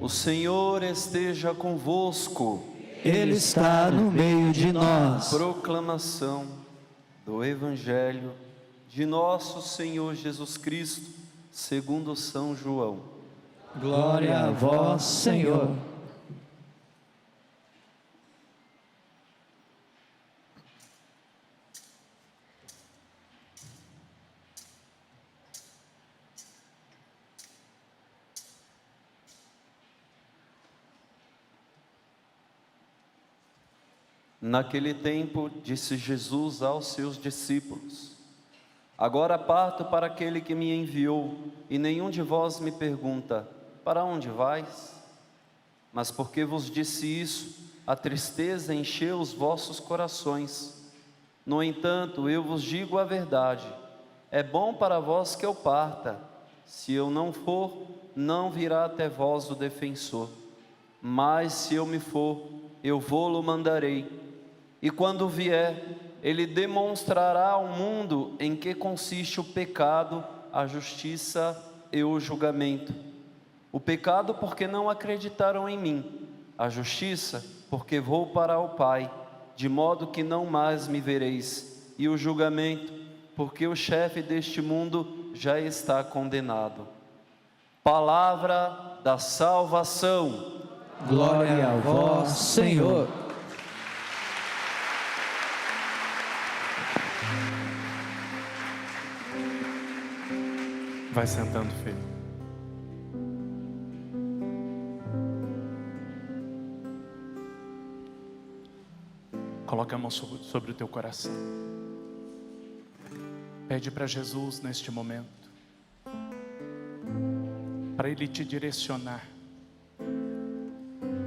O Senhor esteja convosco. Ele está no meio de nós. Proclamação do Evangelho de nosso Senhor Jesus Cristo, segundo São João. Glória a vós, Senhor. Naquele tempo, disse Jesus aos seus discípulos: Agora parto para aquele que me enviou, e nenhum de vós me pergunta: Para onde vais? Mas porque vos disse isso, a tristeza encheu os vossos corações. No entanto, eu vos digo a verdade: é bom para vós que eu parta. Se eu não for, não virá até vós o defensor. Mas se eu me for, eu vou-lo mandarei. E quando vier, ele demonstrará ao mundo em que consiste o pecado, a justiça e o julgamento. O pecado porque não acreditaram em mim, a justiça porque vou para o Pai, de modo que não mais me vereis, e o julgamento porque o chefe deste mundo já está condenado. Palavra da salvação. Glória a vós, Senhor. Vai sentando, filho. Coloca a mão sobre o teu coração. Pede para Jesus neste momento, para Ele te direcionar.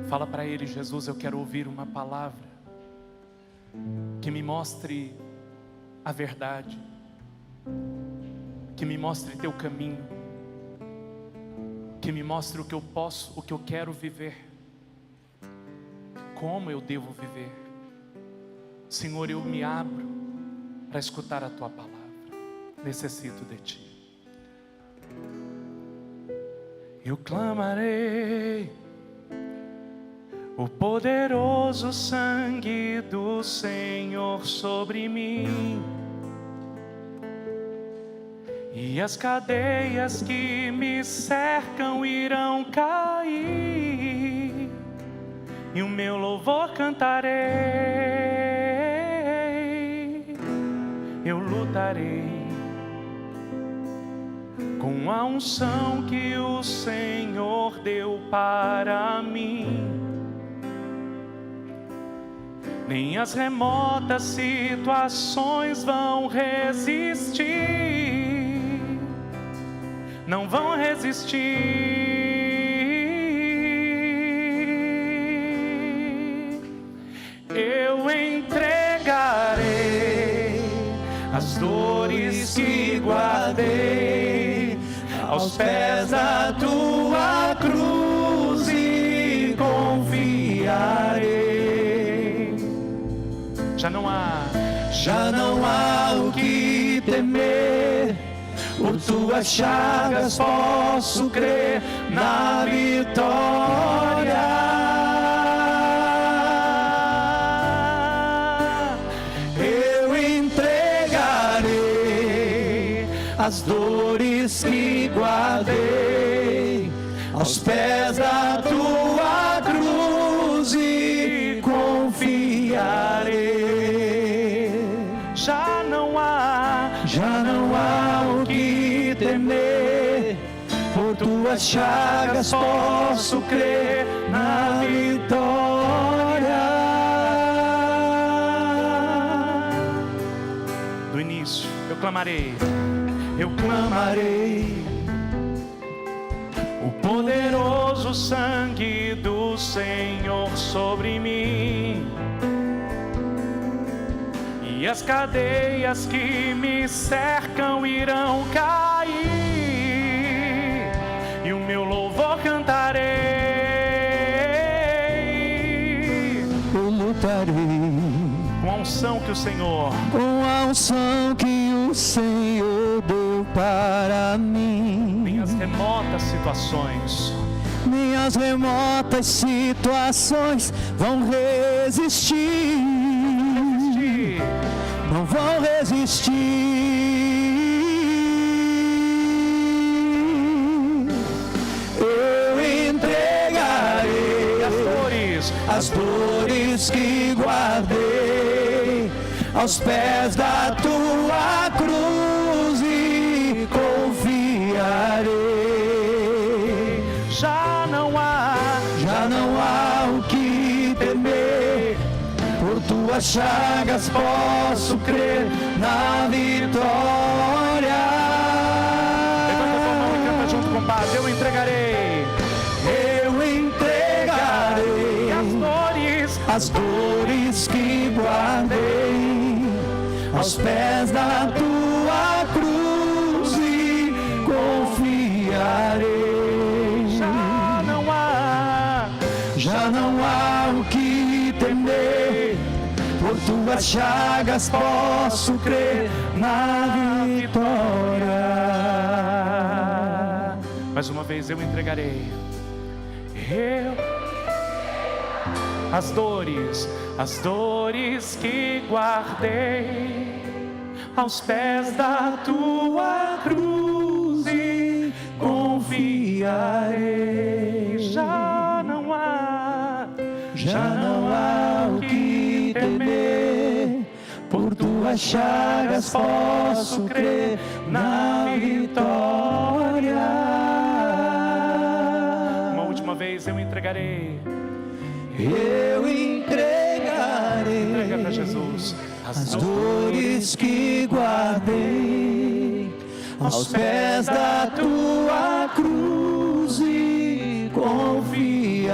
Fala para Ele: Jesus, eu quero ouvir uma palavra que me mostre a verdade, que me mostre teu caminho, que me mostre o que eu posso, o que eu quero viver, como eu devo viver. Senhor, eu me abro para escutar a tua palavra, necessito de ti. Eu clamarei o poderoso sangue do Senhor sobre mim, e as cadeias que me cercam irão cair, e o meu louvor cantarei. Eu lutarei com a unção que o Senhor deu para mim. Nem as remotas situações vão resistir, não vão resistir. Eu entregarei as dores que guardei aos pés da tua cruz e confiarei. Já não há o que temer. Por tuas chagas posso crer na vitória. Eu entregarei as dores que guardei aos pés da tua cruz e confiarei. Já não há o que temer. Por tuas chagas posso crer na vitória. Do início, eu clamarei o poderoso sangue do Senhor sobre mim, e as cadeias que me cercam irão cair, e o meu louvor cantarei. Eu lutarei com a unção que o Senhor deu para mim. Nem as remotas situações, nem as remotas situações vão resistir. Não vão resistir. Eu entregarei as dores que guardei aos pés da tua cruz e confiarei. Já não há o que temer. Por tuas chagas posso crer na vitória. Levanta a tua mão e canta junto com o Padre. Eu entregarei. Eu entregarei as dores que guardei aos pés da tua cruz e confiarei. Já não há o que temer. Por tuas chagas posso crer na vitória. Mais uma vez, eu entregarei. As dores que guardei aos pés da tua cruz e confiarei. Já não há o que temer. Por tuas chagas posso crer na vitória. Uma última vez, eu entregarei. Eu entregarei. Entrega para Jesus as dores que guardei aos pés da tua cruz e confiarei.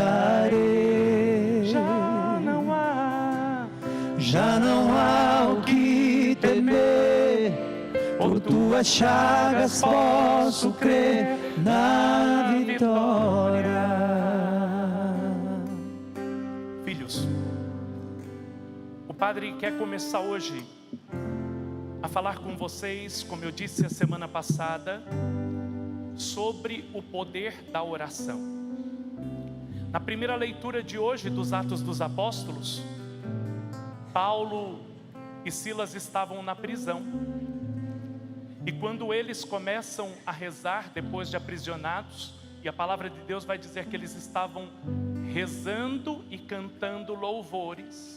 Já não há o que temer. Por tuas chagas posso crer na vitória. O Padre quer começar hoje a falar com vocês, como eu disse a semana passada, sobre o poder da oração. Na primeira leitura de hoje dos Atos dos Apóstolos, Paulo e Silas estavam na prisão. E quando eles começam a rezar depois de aprisionados, e a palavra de Deus vai dizer que eles estavam rezando e cantando louvores,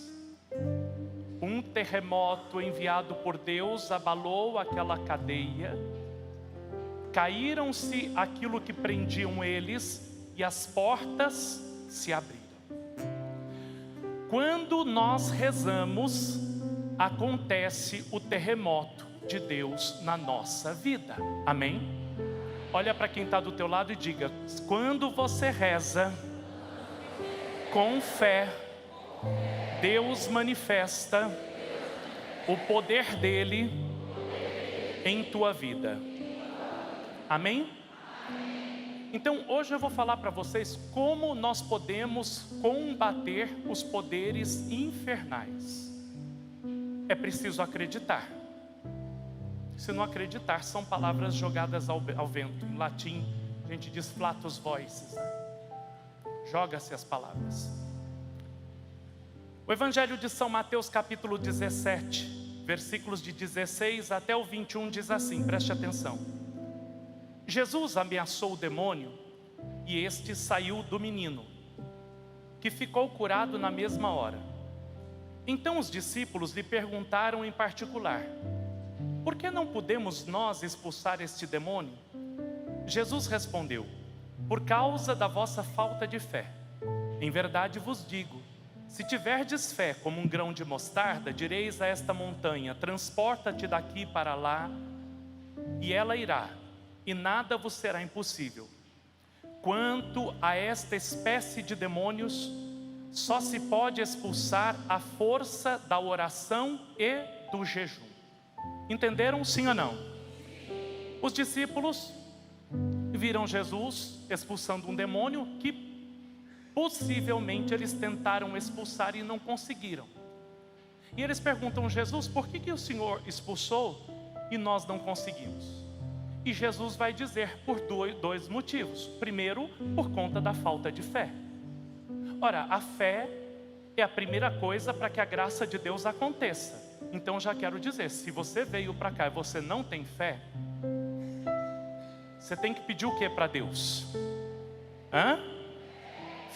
um terremoto enviado por Deus abalou aquela cadeia, caíram-se aquilo que prendiam eles e as portas se abriram. Quando nós rezamos, acontece o terremoto de Deus na nossa vida, amém? Olha para quem está do teu lado e diga: quando você reza com fé, Deus manifesta o poder dele em tua vida. Amém? Então hoje eu vou falar para vocês como nós podemos combater os poderes infernais. É preciso acreditar. Se não acreditar, são palavras jogadas ao vento. Em latim a gente diz flatus voices, né? Joga-se as palavras. O Evangelho de São Mateus capítulo 17, versículos de 16 até o 21 diz assim, preste atenção. Jesus ameaçou o demônio e este saiu do menino, que ficou curado na mesma hora. Então os discípulos lhe perguntaram em particular: por que não podemos nós expulsar este demônio? Jesus respondeu: por causa da vossa falta de fé. Em verdade vos digo, se tiverdes fé como um grão de mostarda, direis a esta montanha: transporta-te daqui para lá, e ela irá, e nada vos será impossível. Quanto a esta espécie de demônios, só se pode expulsar a força da oração e do jejum. Entenderam, sim ou não? Os discípulos viram Jesus expulsando um demônio que possivelmente eles tentaram expulsar e não conseguiram. E eles perguntam: Jesus, por que o Senhor expulsou e nós não conseguimos? E Jesus vai dizer por dois motivos. Primeiro, por conta da falta de fé. Ora, a fé é a primeira coisa para que a graça de Deus aconteça. Então já quero dizer, se você veio para cá e você não tem fé, você tem que pedir o que para Deus?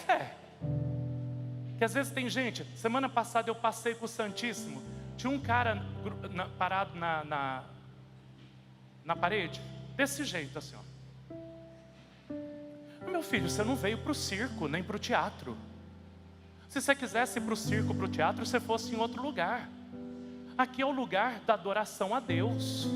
Fé. Que às vezes tem gente, semana passada eu passei com o Santíssimo, tinha um cara parado na parede, desse jeito assim, ó. Meu filho, você não veio para o circo, nem para o teatro. Se você quisesse ir para o circo, para o teatro, você fosse em outro lugar. Aqui é o lugar da adoração a Deus.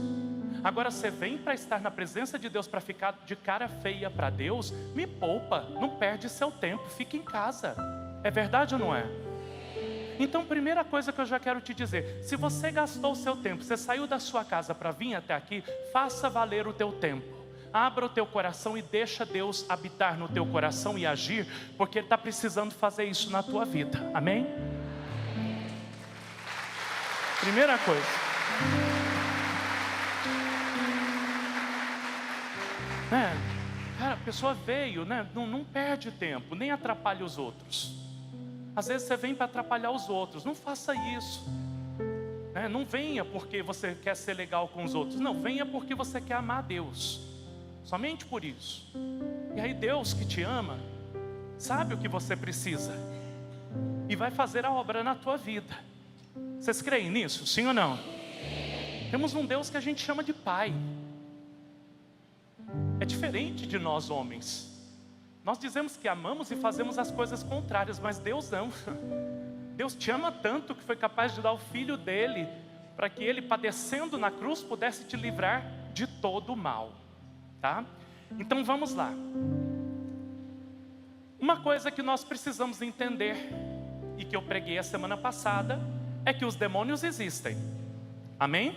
Agora você vem para estar na presença de Deus, para ficar de cara feia para Deus, me poupa, não perde seu tempo, fica em casa. É verdade ou não é? Então, primeira coisa que eu já quero te dizer, se você gastou o seu tempo, você saiu da sua casa para vir até aqui, faça valer o teu tempo. Abra o teu coração e deixa Deus habitar no teu coração e agir, porque Ele está precisando fazer isso na tua vida. Amém? Primeira coisa. Cara, a pessoa veio, não perde tempo, nem atrapalha os outros. Às vezes você vem para atrapalhar os outros, não faça isso. Não venha porque você quer ser legal com os outros, não, venha porque você quer amar a Deus. Somente por isso. E aí Deus que te ama, sabe o que você precisa e vai fazer a obra na tua vida. Vocês creem nisso? Sim ou não? Temos um Deus que a gente chama de Pai. É diferente de nós homens. Nós dizemos que amamos e fazemos as coisas contrárias, mas Deus não. Deus te ama tanto que foi capaz de dar o Filho dele, para que ele, padecendo na cruz, pudesse te livrar de todo o mal. Tá? Então vamos lá. Uma coisa que nós precisamos entender, e que eu preguei a semana passada, é que os demônios existem. Amém?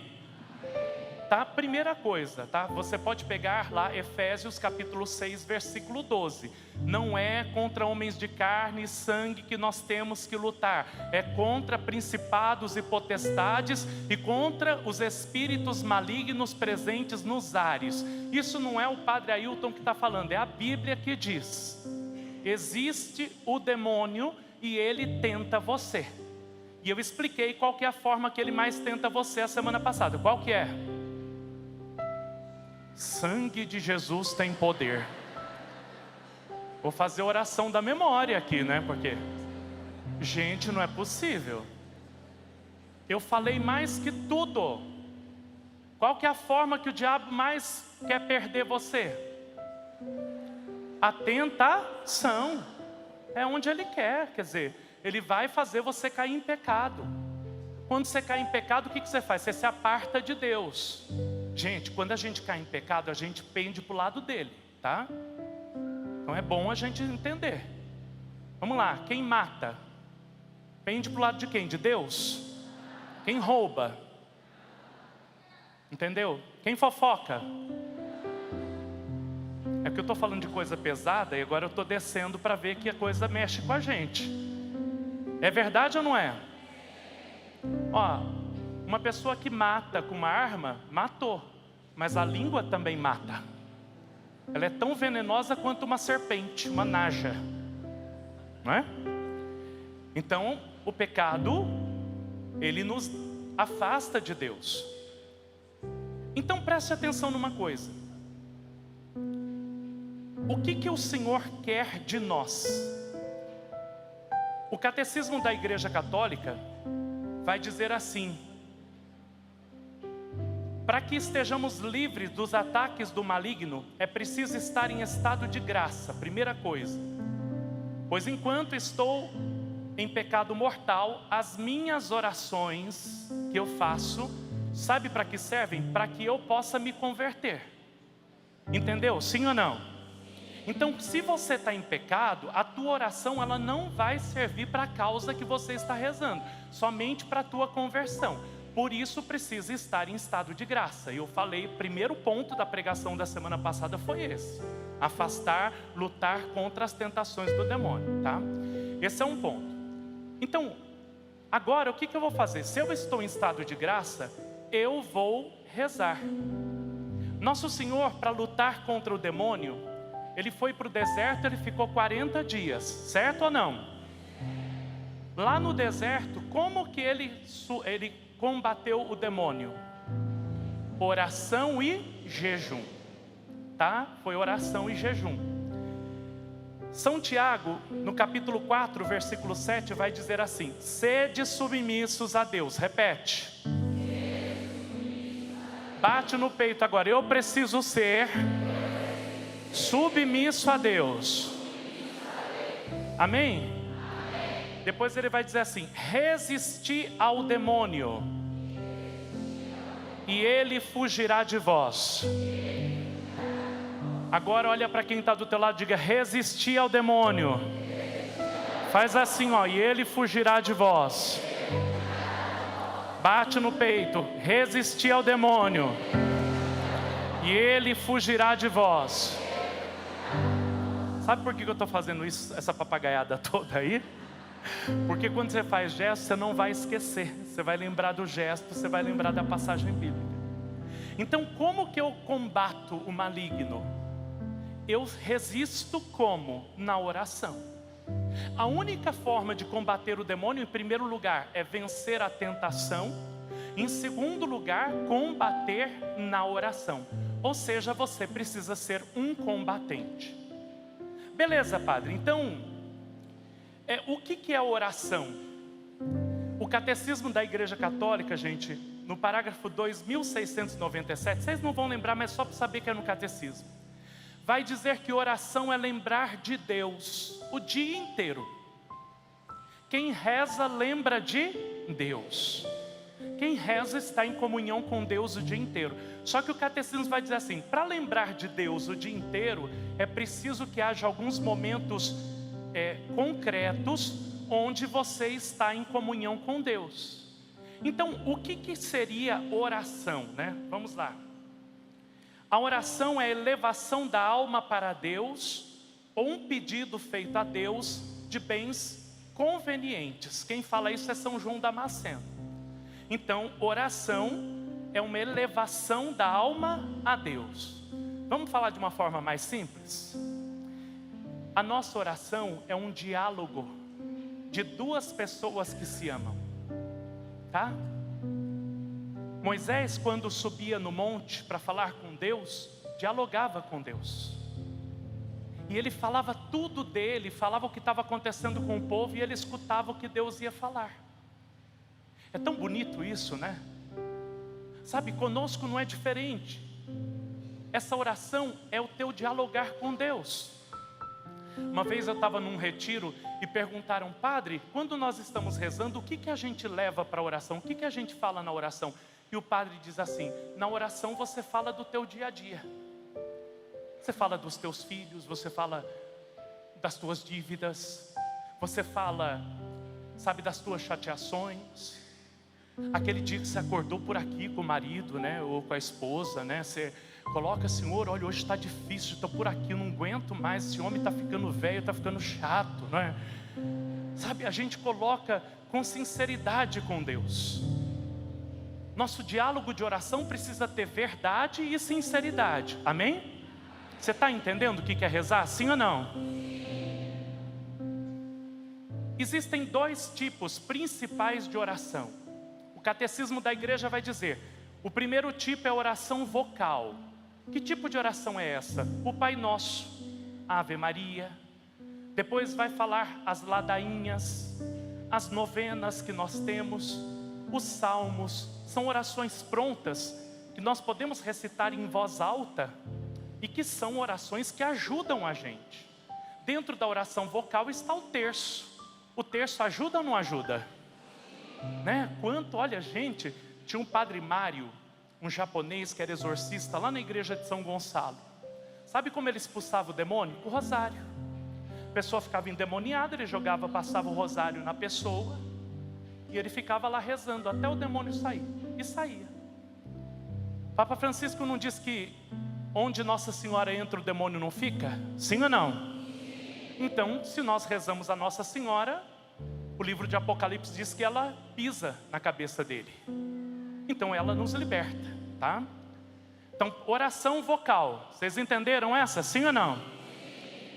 Tá? Primeira coisa, tá? Você pode pegar lá Efésios capítulo 6, versículo 12. Não é contra homens de carne e sangue que nós temos que lutar. É contra principados e potestades e contra os espíritos malignos presentes nos ares. Isso não é o padre Ailton que está falando, é a Bíblia que diz. Existe o demônio e ele tenta você. E eu expliquei qual que é a forma que ele mais tenta você a semana passada. Qual que é? Sangue de Jesus tem poder. Vou fazer oração da memória aqui, Porque, gente, não é possível. Eu falei mais que tudo. Qual que é a forma que o diabo mais quer perder você? A tentação. É onde ele quer, quer dizer, ele vai fazer você cair em pecado. Quando você cai em pecado, o que você faz? Você se aparta de Deus. Gente, quando a gente cai em pecado, a gente pende para o lado dele, tá? Então é bom a gente entender. Vamos lá, quem mata? Pende para o lado de quem? De Deus? Quem rouba? Entendeu? Quem fofoca? É que eu estou falando de coisa pesada e agora eu estou descendo para ver que a coisa mexe com a gente. É verdade ou não é? Ó, uma pessoa que mata com uma arma, matou. Mas a língua também mata. Ela é tão venenosa quanto uma serpente, uma naja. Não é? Então, o pecado, ele nos afasta de Deus. Então preste atenção numa coisa. O que o Senhor quer de nós? O Catecismo da Igreja Católica vai dizer assim: para que estejamos livres dos ataques do maligno, é preciso estar em estado de graça, primeira coisa. Pois enquanto estou em pecado mortal, as minhas orações que eu faço, sabe para que servem? Para que eu possa me converter. Entendeu? Sim ou não? Então, se você está em pecado, a tua oração ela não vai servir para a causa que você está rezando, somente para a tua conversão. Por isso precisa estar em estado de graça. Eu falei, o primeiro ponto da pregação da semana passada foi esse: afastar, lutar contra as tentações do demônio, tá? Esse é um ponto. Então, agora o que eu vou fazer? Se eu estou em estado de graça, eu vou rezar. Nosso Senhor, para lutar contra o demônio, Ele foi para o deserto, Ele ficou 40 dias, certo ou não? Lá no deserto, como que ele combateu o demônio? Oração e jejum, tá? Foi oração e jejum. São Tiago, no capítulo 4, versículo 7, vai dizer assim: sede submissos a Deus. Repete. Bate no peito agora. Eu preciso ser submisso a Deus. Amém? Depois ele vai dizer assim: resisti ao demônio e ele fugirá de vós. Agora olha para quem está do teu lado e diga: resisti ao demônio. Faz assim, ó, e ele fugirá de vós. Bate no peito: resisti ao demônio e ele fugirá de vós. Sabe por que eu estou fazendo isso, essa papagaiada toda aí? Porque quando você faz gesto, você não vai esquecer. Você vai lembrar do gesto, você vai lembrar da passagem bíblica. Então, como que eu combato o maligno? Eu resisto como? Na oração. A única forma de combater o demônio, em primeiro lugar, é vencer a tentação. Em segundo lugar, combater na oração. Ou seja, você precisa ser um combatente. Beleza, padre, então o que é oração? O Catecismo da Igreja Católica, gente, no parágrafo 2697, vocês não vão lembrar, mas só para saber que é no Catecismo, vai dizer que oração é lembrar de Deus o dia inteiro. Quem reza lembra de Deus. Quem reza está em comunhão com Deus o dia inteiro. Só que o Catecismo vai dizer assim: para lembrar de Deus o dia inteiro, é preciso que haja alguns momentos concretos onde você está em comunhão com Deus. Então, o que seria oração, né? Vamos lá. A oração é a elevação da alma para Deus, ou um pedido feito a Deus de bens convenientes. Quem fala isso é São João Damasceno. Então, oração é uma elevação da alma a Deus. Vamos falar de uma forma mais simples? A nossa oração é um diálogo de duas pessoas que se amam, tá? Moisés, quando subia no monte para falar com Deus, dialogava com Deus. E ele falava tudo dele, falava o que estava acontecendo com o povo, e ele escutava o que Deus ia falar. É tão bonito isso, né? Sabe, conosco não é diferente. Essa oração é o teu dialogar com Deus. Uma vez eu estava num retiro e perguntaram: padre, quando nós estamos rezando, o que a gente leva para a oração? O que a gente fala na oração? E o padre diz assim: na oração você fala do teu dia a dia. Você fala dos teus filhos, você fala das tuas dívidas, você fala, sabe, das tuas chateações. Aquele dia que você acordou por aqui com o marido, né, ou com a esposa, né, você coloca: Senhor, olha, hoje está difícil, estou por aqui, não aguento mais, esse homem está ficando velho, está ficando chato, não é? Sabe, a gente coloca com sinceridade com Deus. Nosso diálogo de oração precisa ter verdade e sinceridade, amém? Você está entendendo o que é rezar, sim ou não? Existem dois tipos principais de oração. O Catecismo da Igreja vai dizer: o primeiro tipo é a oração vocal. Que tipo de oração é essa? O Pai Nosso, a Ave Maria. Depois vai falar as ladainhas, as novenas que nós temos, os salmos. São orações prontas que nós podemos recitar em voz alta e que são orações que ajudam a gente. Dentro da oração vocal está o terço. O terço ajuda ou não ajuda? Né? Olha, gente, tinha um padre Mário, um japonês que era exorcista lá na igreja de São Gonçalo. Sabe como ele expulsava o demônio? Com o rosário. A pessoa ficava endemoniada, ele passava o rosário na pessoa, e ele ficava lá rezando até o demônio sair. E saía. Papa Francisco não diz que onde Nossa Senhora entra o demônio não fica? Sim ou não? Então, se nós rezamos a Nossa Senhora, o livro de Apocalipse diz que ela pisa na cabeça dele. Então ela nos liberta, tá? Então, oração vocal. Vocês entenderam essa? Sim ou não?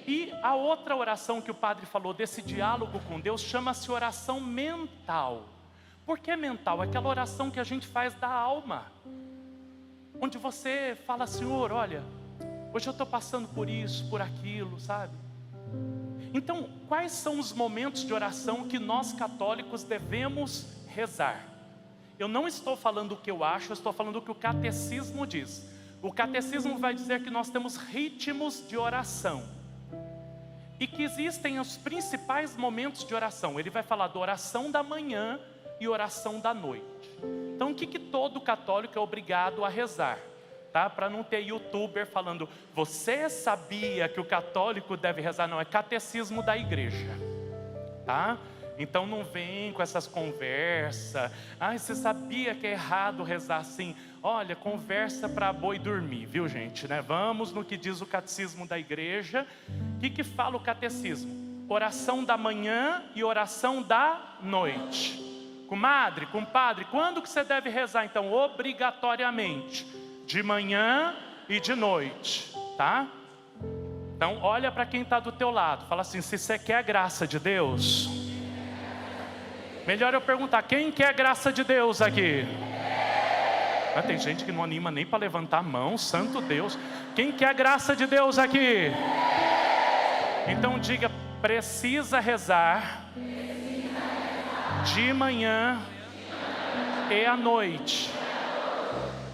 E a outra oração que o padre falou desse diálogo com Deus chama-se oração mental. Por que mental? Aquela oração que a gente faz da alma. Onde você fala, Senhor, olha, hoje eu estou passando por isso, por aquilo, sabe? Então, quais são os momentos de oração que nós católicos devemos rezar? Eu não estou falando o que eu acho, eu estou falando o que o catecismo diz. O catecismo vai dizer que nós temos ritmos de oração. E que existem os principais momentos de oração. Ele vai falar da oração da manhã e oração da noite. Então, o que todo católico é obrigado a rezar? Tá? Para não ter youtuber falando, você sabia que o católico deve rezar? Não, é catecismo da igreja. Tá? Então não vem com essas conversas. Você sabia que é errado rezar assim? Olha, conversa para boi dormir, viu gente? Né? Vamos no que diz o catecismo da igreja. O que fala o catecismo? Oração da manhã e oração da noite. Comadre, compadre, quando que você deve rezar então? Obrigatoriamente, de manhã e de noite, tá? Então olha para quem está do teu lado, fala assim, se você quer a graça de Deus, melhor eu perguntar, quem quer a graça de Deus aqui? Mas tem gente que não anima nem para levantar a mão, santo Deus. Quem quer a graça de Deus aqui? Então diga, precisa rezar de manhã e à noite.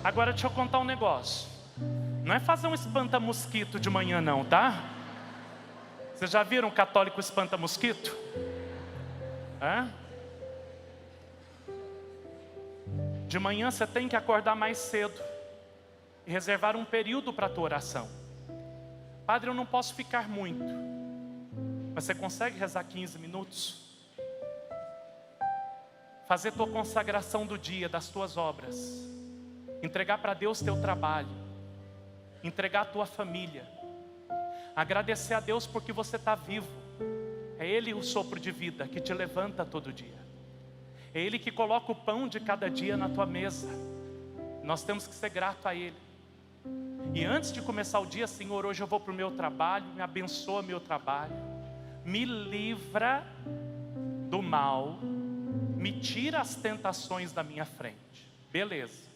Agora deixa eu contar um negócio. Não é fazer um espanta-mosquito de manhã não, tá? Vocês já viram um católico espanta-mosquito? De manhã você tem que acordar mais cedo e reservar um período para a tua oração. Padre, eu não posso ficar muito. Mas você consegue rezar 15 minutos? Fazer tua consagração do dia, das tuas obras. Entregar para Deus teu trabalho. Entregar a tua família. Agradecer a Deus porque você está vivo. É Ele o sopro de vida que te levanta todo dia. É Ele que coloca o pão de cada dia na tua mesa. Nós temos que ser grato a Ele. E antes de começar o dia, Senhor, hoje eu vou para o meu trabalho, me abençoa meu trabalho, me livra do mal, me tira as tentações da minha frente. Beleza.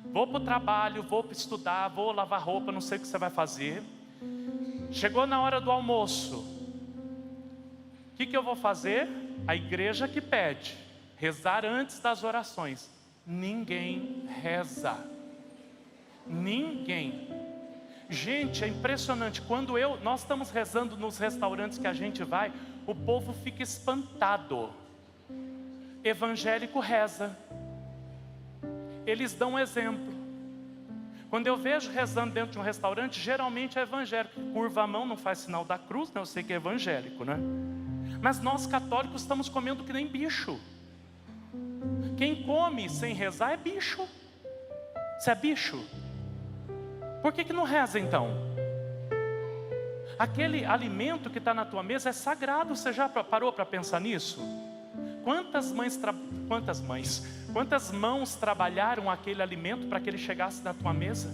Vou para o trabalho, vou estudar, vou lavar roupa, não sei o que você vai fazer. Chegou na hora do almoço. O que eu vou fazer? A igreja que pede. Rezar antes das orações. Ninguém reza. Ninguém. Gente, é impressionante. Quando nós estamos rezando nos restaurantes que a gente vai, o povo fica espantado. Evangélico reza. Eles dão um exemplo. Quando eu vejo rezando dentro de um restaurante, geralmente é evangélico. Curva a mão, não faz sinal da cruz, né? Eu sei que é evangélico, né? Mas nós católicos estamos comendo que nem bicho. Quem come sem rezar é bicho. Você é bicho? Por que não reza então? Aquele alimento que está na tua mesa é sagrado. Você já parou para pensar nisso? Quantas mãos trabalharam aquele alimento para que ele chegasse na tua mesa?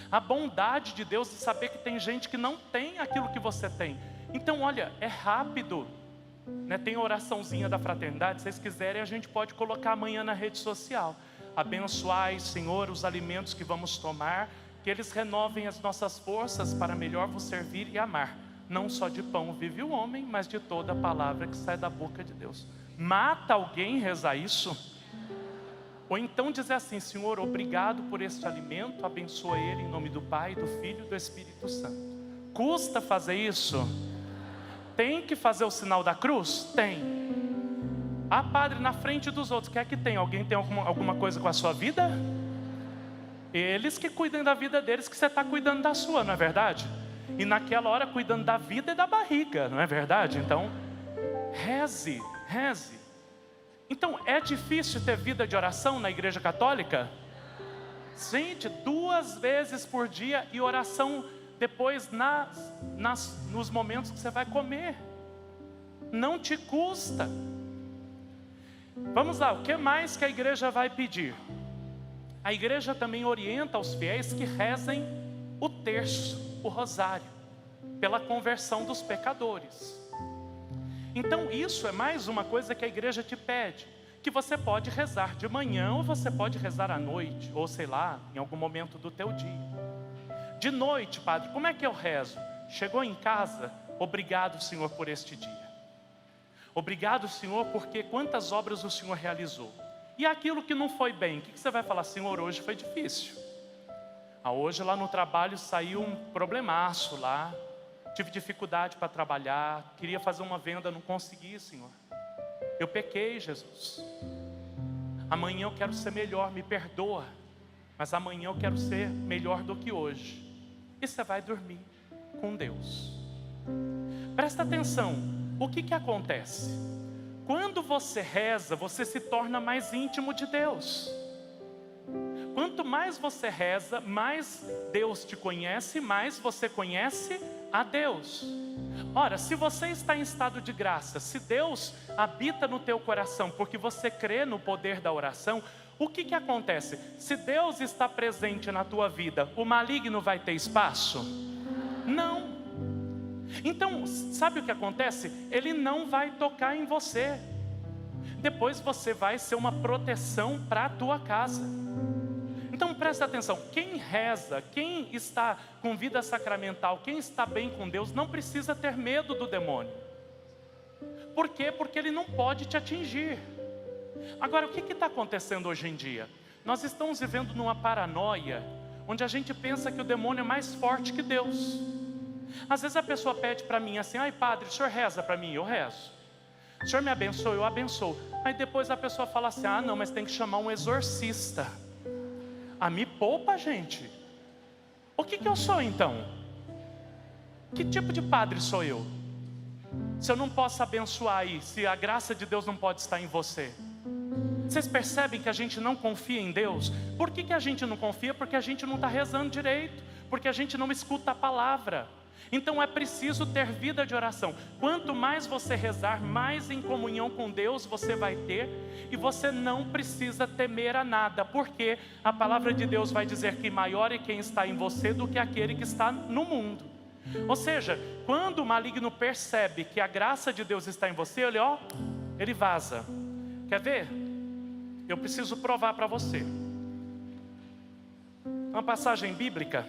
A bondade de Deus de saber que tem gente que não tem aquilo que você tem. Então olha, é rápido, né? Tem a oraçãozinha da fraternidade. Se vocês quiserem, a gente pode colocar amanhã na rede social. Abençoai, Senhor, os alimentos que vamos tomar, que eles renovem as nossas forças para melhor vos servir e amar. Não só de pão vive o homem, mas de toda a palavra que sai da boca de Deus. Mata alguém rezar isso? Ou então dizer assim, Senhor, obrigado por este alimento, abençoa ele em nome do Pai, do Filho e do Espírito Santo. Custa fazer isso? Tem que fazer o sinal da cruz? Tem. Ah, padre, na frente dos outros, quer que tenha? Alguém tem alguma coisa com a sua vida? Eles que cuidem da vida deles, que você está cuidando da sua, não é verdade? E naquela hora cuidando da vida e da barriga, não é verdade? Então, reze. Então, é difícil ter vida de oração na igreja católica? Gente, 2 vezes por dia e oração depois nos momentos que você vai comer. Não te custa. Vamos lá, o que mais que a igreja vai pedir? a igreja também orienta os fiéis que rezem o terço, o rosário, pela conversão dos pecadores. Então isso é mais uma coisa que a igreja te pede, que você pode rezar de manhã ou você pode rezar à noite, ou sei lá, em algum momento do teu dia. De noite, padre, como é que eu rezo? Chegou em casa, obrigado, Senhor, por este dia. Obrigado, Senhor, porque quantas obras o Senhor realizou. E aquilo que não foi bem, o que você vai falar? Senhor, hoje foi difícil. Hoje lá no trabalho saiu um problemaço lá. Tive dificuldade para trabalhar. Queria fazer uma venda, não consegui, Senhor. Eu pequei, Jesus. Amanhã eu quero ser melhor, me perdoa. Mas amanhã eu quero ser melhor do que hoje. E você vai dormir com Deus. Presta atenção, o que acontece? Quando você reza, você se torna mais íntimo de Deus. Quanto mais você reza, mais Deus te conhece, mais você conhece a Deus. Ora, se você está em estado de graça, se Deus habita no teu coração, porque você crê no poder da oração, o que acontece? Se Deus está presente na tua vida, o maligno vai ter espaço? Não. Então, sabe o que acontece? Ele não vai tocar em você. Depois você vai ser uma proteção para a tua casa. Então presta atenção, quem reza, quem está com vida sacramental, quem está bem com Deus, não precisa ter medo do demônio. Por quê? Porque ele não pode te atingir. Agora, o que está acontecendo hoje em dia? Nós estamos vivendo numa paranoia, onde a gente pensa que o demônio é mais forte que Deus. Às vezes a pessoa pede para mim assim, ai padre, o senhor reza para mim? Eu rezo. O senhor me abençoa? Eu abençoo. Aí depois a pessoa fala assim, ah não, mas tem que chamar um exorcista. Me poupa, gente. O que eu sou então? Que tipo de padre sou eu? Se eu não posso abençoar aí, se a graça de Deus não pode estar em você. Vocês percebem que a gente não confia em Deus? Por que a gente não confia? Porque a gente não está rezando direito, porque a gente não escuta a palavra. Então é preciso ter vida de oração. Quanto mais você rezar, mais em comunhão com Deus você vai ter. E você não precisa temer a nada. Porque a palavra de Deus vai dizer que maior é quem está em você do que aquele que está no mundo. Ou seja, quando o maligno percebe que a graça de Deus está em você, ele vaza. Quer ver? Eu preciso provar para você. Uma passagem bíblica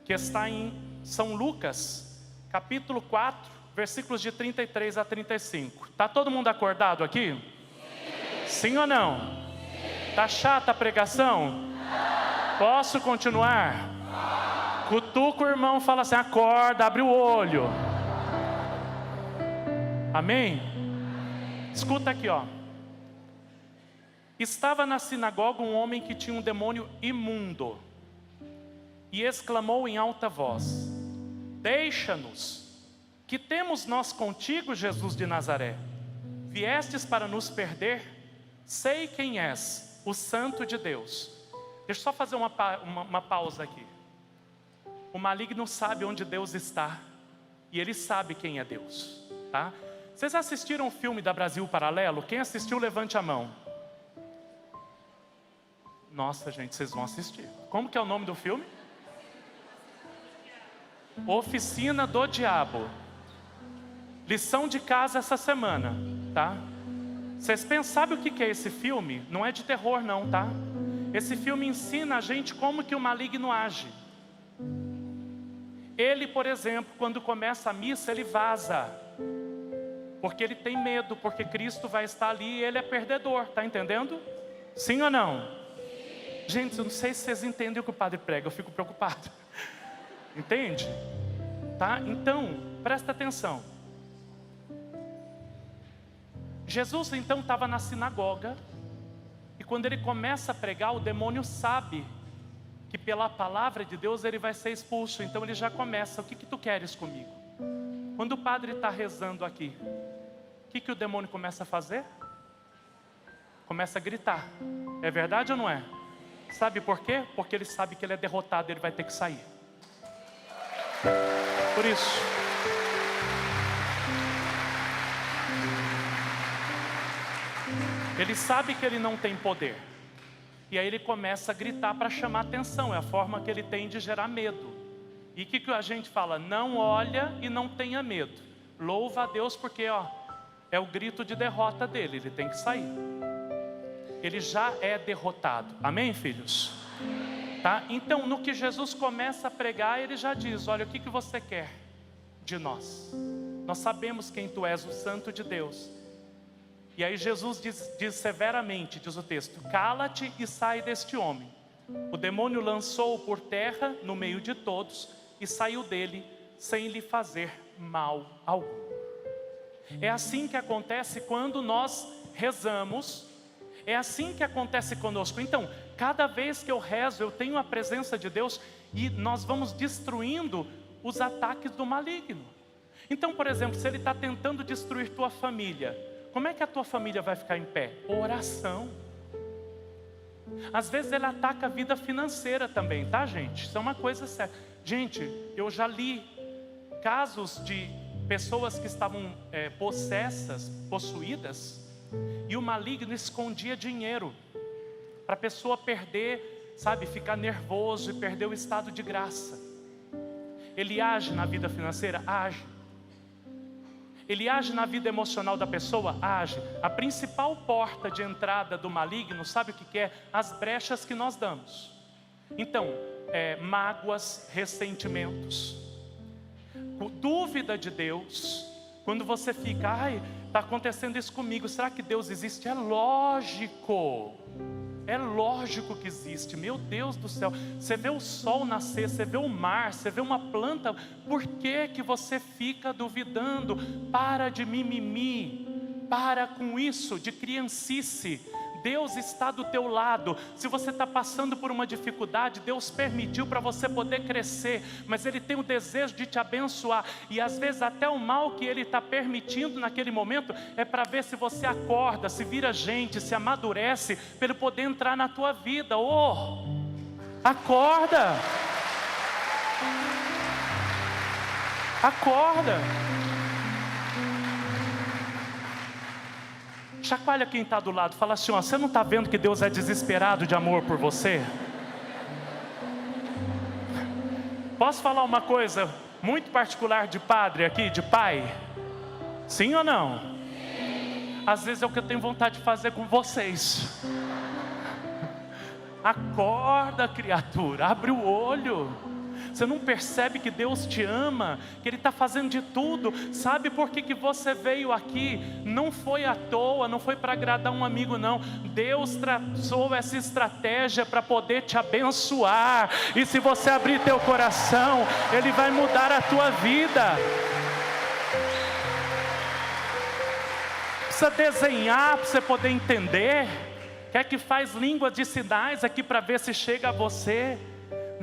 que está em São Lucas, capítulo 4, versículos de 33 a 35. Está todo mundo acordado aqui? Sim ou não? Está chata a pregação? Posso continuar? Cutuca o irmão, fala assim, acorda, abre o olho. Amém? Escuta aqui, Estava na sinagoga um homem que tinha um demônio imundo e exclamou em alta voz, deixa-nos, que temos nós contigo, Jesus de Nazaré? Viestes para nos perder? Sei quem és, o Santo de Deus. Deixa eu só fazer uma pausa aqui. O maligno sabe onde Deus está e ele sabe quem é Deus, tá? Vocês assistiram o filme da Brasil Paralelo? Quem assistiu, levante a mão. Nossa, gente, vocês vão assistir. Como que é o nome do filme? Oficina do Diabo. Lição de casa essa semana, tá? Vocês sabem o que é esse filme? Não é de terror não, tá? Esse filme ensina a gente como que o maligno age. Ele, por exemplo, quando começa a missa, ele vaza. Porque ele tem medo, porque Cristo vai estar ali e ele é perdedor, tá entendendo? Sim ou não? Gente, eu não sei se vocês entendem o que o padre prega, eu fico preocupado. Entende? Tá? Então, presta atenção. Jesus então estava na sinagoga e quando ele começa a pregar, o demônio sabe que pela palavra de Deus ele vai ser expulso. Então ele já começa, o que tu queres comigo? Quando o padre está rezando aqui, o que o demônio começa a fazer? Começa a gritar. É verdade ou não é? Sabe por quê? Porque ele sabe que ele é derrotado, ele vai ter que sair. Por isso, ele sabe que ele não tem poder. E aí ele começa a gritar para chamar atenção. É a forma que ele tem de gerar medo. E o que a gente fala? Não olha e não tenha medo. Louva a Deus porque é o grito de derrota dele. Ele tem que sair. Ele já é derrotado. Amém, filhos? Tá? Então, no que Jesus começa a pregar, ele já diz: olha, o que você quer de nós? Nós sabemos quem tu és, o Santo de Deus. E aí Jesus diz severamente, diz o texto: cala-te e sai deste homem. O demônio lançou-o por terra no meio de todos e saiu dele sem lhe fazer mal algum. É assim que acontece quando nós rezamos. É assim que acontece conosco. Então, cada vez que eu rezo, eu tenho a presença de Deus e nós vamos destruindo os ataques do maligno. Então, por exemplo, se ele está tentando destruir tua família, como é que a tua família vai ficar em pé? Oração. Às vezes ele ataca a vida financeira também, tá, gente? Isso é uma coisa séria. Gente, eu já li casos de pessoas que estavam possuídas, e o maligno escondia dinheiro para a pessoa perder, sabe, ficar nervoso e perder o estado de graça. Ele age na vida financeira? Age. Ele age na vida emocional da pessoa? Age. A principal porta de entrada do maligno, sabe o que é? As brechas que nós damos. Então, mágoas, ressentimentos, dúvida de Deus. Quando você fica, está acontecendo isso comigo, será que Deus existe? É lógico que existe. Meu Deus do céu, você vê o sol nascer, você vê o mar, você vê uma planta. Por que você fica duvidando? Para de mimimi, para com isso de criancice. Deus está do teu lado. Se você está passando por uma dificuldade, Deus permitiu para você poder crescer, mas Ele tem o desejo de te abençoar. E às vezes até o mal que Ele está permitindo naquele momento é para ver se você acorda, se vira gente, se amadurece, para Ele poder entrar na tua vida. Acorda! Acorda! Chacoalha quem está do lado, fala assim: você não está vendo que Deus é desesperado de amor por você? Posso falar uma coisa muito particular de padre aqui, de pai? Sim ou não? Às vezes é o que eu tenho vontade de fazer com vocês. Acorda, criatura, abre o olho. Você não percebe que Deus te ama, que Ele está fazendo de tudo? Sabe por que você veio aqui? Não foi à toa, não foi para agradar um amigo, não. Deus traçou essa estratégia para poder te abençoar. E se você abrir teu coração, Ele vai mudar a tua vida. Precisa desenhar para você poder entender. Quer que faz língua de sinais aqui para ver se chega a você?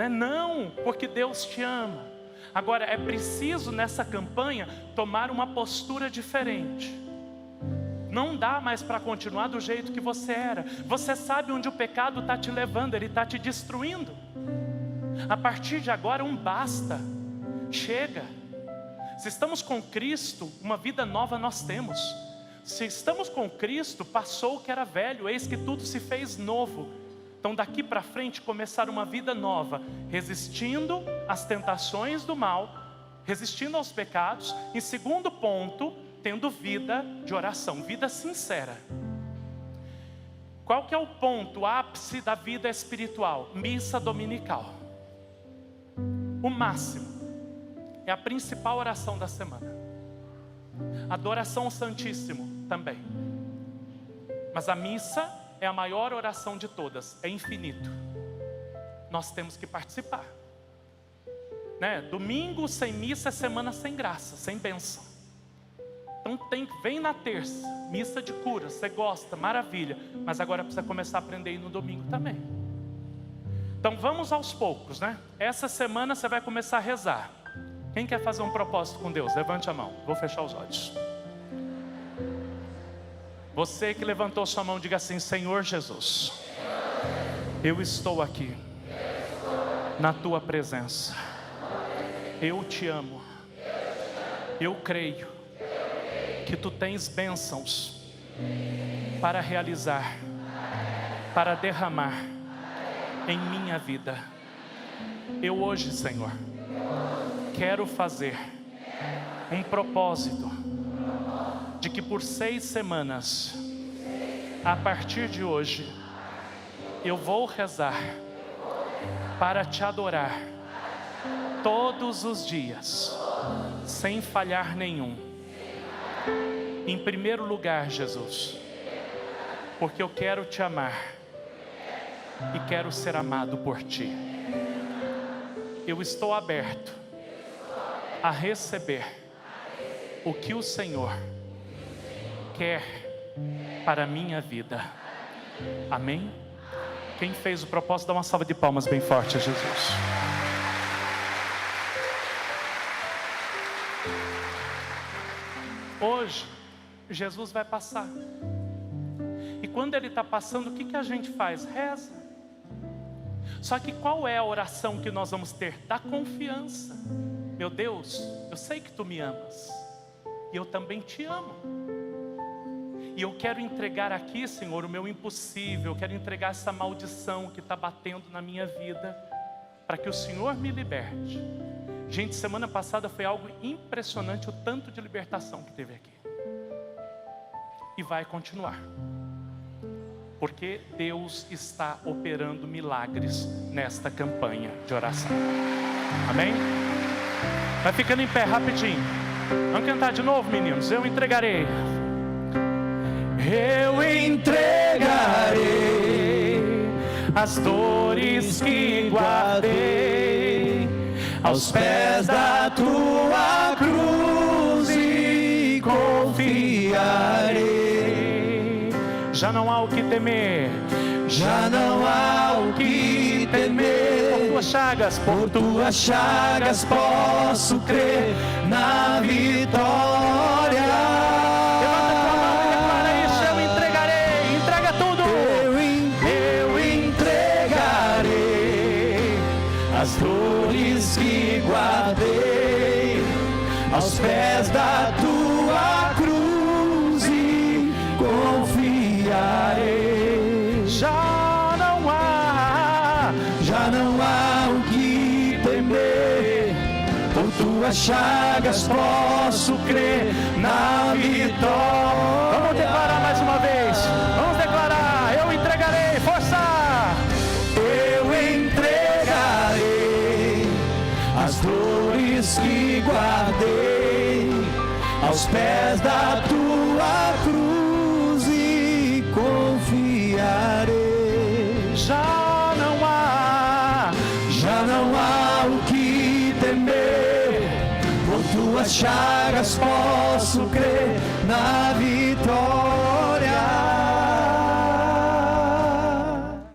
Não, porque Deus te ama. Agora, é preciso nessa campanha tomar uma postura diferente. Não dá mais para continuar do jeito que você era. Você sabe onde o pecado está te levando, ele está te destruindo. A partir de agora, basta. Chega. Se estamos com Cristo, uma vida nova nós temos. Se estamos com Cristo, passou o que era velho, eis que tudo se fez novo. Então daqui para frente começar uma vida nova, resistindo às tentações do mal, resistindo aos pecados. Em segundo ponto, tendo vida de oração, vida sincera. Qual que é o ponto, ápice da vida espiritual? Missa dominical. O máximo, é a principal oração da semana. Adoração ao Santíssimo também. Mas a missa é a maior oração de todas, é infinito. Nós temos que participar, Domingo sem missa é semana sem graça, sem bênção. Então vem na terça, missa de cura, você gosta, maravilha. Mas agora precisa começar a aprender a ir no domingo também. Então vamos aos poucos, Essa semana você vai começar a rezar. Quem quer fazer um propósito com Deus? Levante a mão, vou fechar os olhos. Você que levantou sua mão, diga assim: Senhor Jesus, eu estou aqui na Tua presença. Eu te amo. Eu creio que Tu tens bênçãos para realizar para derramar em minha vida. Eu hoje, Senhor, quero fazer um propósito de que por 6 semanas, a partir de hoje, eu vou rezar para te adorar todos os dias, sem falhar nenhum. Em primeiro lugar, Jesus, porque eu quero te amar e quero ser amado por ti. Eu estou aberto a receber o que o Senhor quer para a minha vida. Amém? Quem fez o propósito, dá uma salva de palmas bem forte a Jesus. Hoje, Jesus vai passar. E quando Ele está passando, o que a gente faz? Reza. Só que qual é a oração que nós vamos ter? Da confiança. Meu Deus, eu sei que Tu me amas. E eu também te amo. E eu quero entregar aqui, Senhor, o meu impossível. Eu quero entregar essa maldição que está batendo na minha vida, para que o Senhor me liberte. Gente, semana passada foi algo impressionante, o tanto de libertação que teve aqui. E vai continuar. Porque Deus está operando milagres nesta campanha de oração. Amém? Vai ficando em pé rapidinho. Vamos cantar de novo, meninos. Eu entregarei. Eu entregarei as dores que guardei aos pés da tua cruz e confiarei. Já não há o que temer, já não há o que temer. Por tuas chagas posso crer na vitória. Levanta tua mão e declara isso. Eu entregarei. Entrega tudo. Eu entregarei as dores que guardei aos pés da tua cruz e confiarei. Já não há o que temer. Por tuas chagas posso crer na vitória. Vamos declarar mais uma vez. Vamos declarar. Eu entregarei. Força! Eu entregarei as dores que guardei aos pés da tua cruz e confiarei. Já não há o que temer. Por tuas chagas posso crer na vitória.